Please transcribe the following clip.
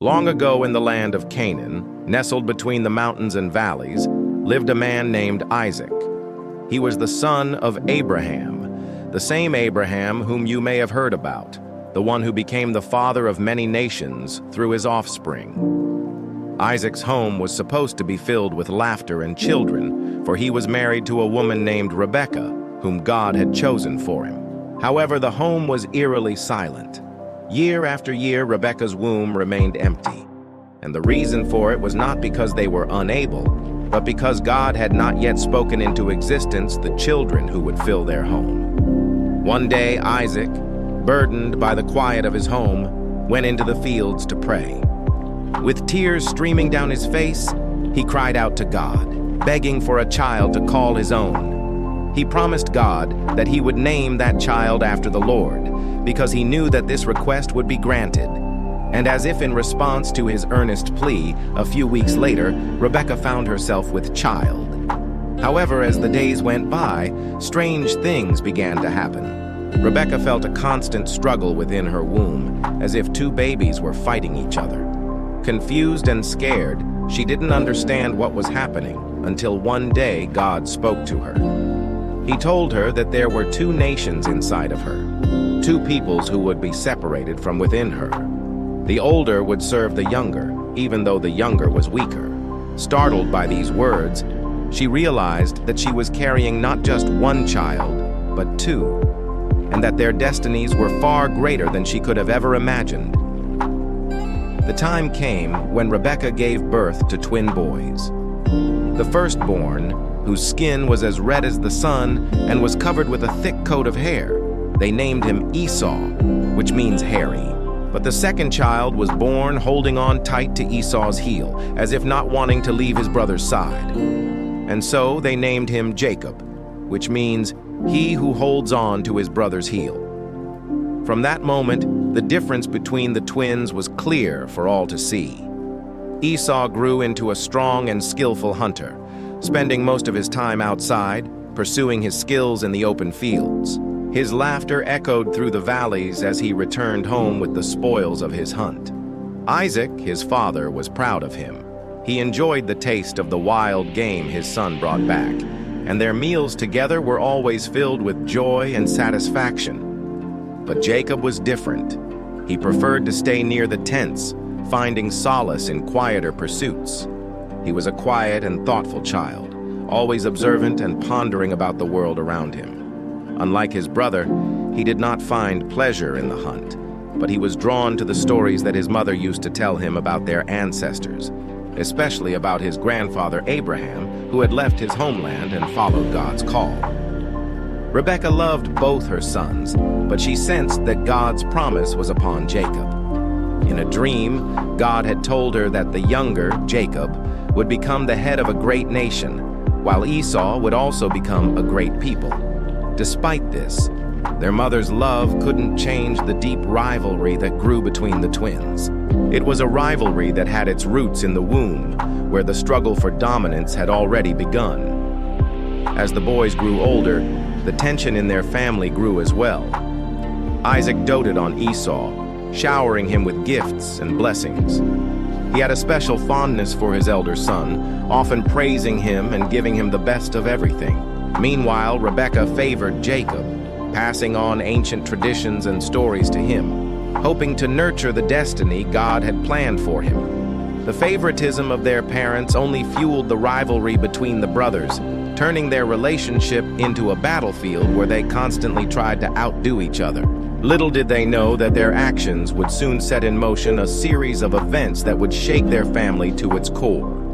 Long ago in the land of Canaan, nestled between the mountains and valleys, lived a man named Isaac. He was the son of Abraham, the same Abraham whom you may have heard about, the one who became the father of many nations through his offspring. Isaac's home was supposed to be filled with laughter and children, for he was married to a woman named Rebekah, whom God had chosen for him. However, the home was eerily silent. Year after year, Rebekah's womb remained empty, and the reason for it was not because they were unable, but because God had not yet spoken into existence the children who would fill their home. One day, Isaac, burdened by the quiet of his home, went into the fields to pray. With tears streaming down his face, he cried out to God, begging for a child to call his own. He promised God that he would name that child after the Lord, because he knew that this request would be granted. And as if in response to his earnest plea, a few weeks later, Rebekah found herself with child. However, as the days went by, strange things began to happen. Rebekah felt a constant struggle within her womb, as if two babies were fighting each other. Confused and scared, she didn't understand what was happening until one day God spoke to her. He told her that there were two nations inside of her, two peoples who would be separated from within her. The older would serve the younger, even though the younger was weaker. Startled by these words, she realized that she was carrying not just one child, but two, and that their destinies were far greater than she could have ever imagined. The time came when Rebekah gave birth to twin boys. The firstborn, whose skin was as red as the sun and was covered with a thick coat of hair, they named him Esau, which means hairy. But the second child was born holding on tight to Esau's heel, as if not wanting to leave his brother's side. And so they named him Jacob, which means he who holds on to his brother's heel. From that moment, the difference between the twins was clear for all to see. Esau grew into a strong and skillful hunter, spending most of his time outside, pursuing his skills in the open fields. His laughter echoed through the valleys as he returned home with the spoils of his hunt. Isaac, his father, was proud of him. He enjoyed the taste of the wild game his son brought back, and their meals together were always filled with joy and satisfaction. But Jacob was different. He preferred to stay near the tents, finding solace in quieter pursuits. He was a quiet and thoughtful child, always observant and pondering about the world around him. Unlike his brother, he did not find pleasure in the hunt, but he was drawn to the stories that his mother used to tell him about their ancestors, especially about his grandfather Abraham, who had left his homeland and followed God's call. Rebekah loved both her sons, but she sensed that God's promise was upon Jacob. In a dream, God had told her that the younger, Jacob, would become the head of a great nation, while Esau would also become a great people. Despite this, their mother's love couldn't change the deep rivalry that grew between the twins. It was a rivalry that had its roots in the womb, where the struggle for dominance had already begun. As the boys grew older, the tension in their family grew as well. Isaac doted on Esau, showering him with gifts and blessings. He had a special fondness for his elder son, often praising him and giving him the best of everything. Meanwhile, Rebekah favored Jacob, passing on ancient traditions and stories to him, hoping to nurture the destiny God had planned for him. The favoritism of their parents only fueled the rivalry between the brothers, turning their relationship into a battlefield where they constantly tried to outdo each other. Little did they know that their actions would soon set in motion a series of events that would shake their family to its core.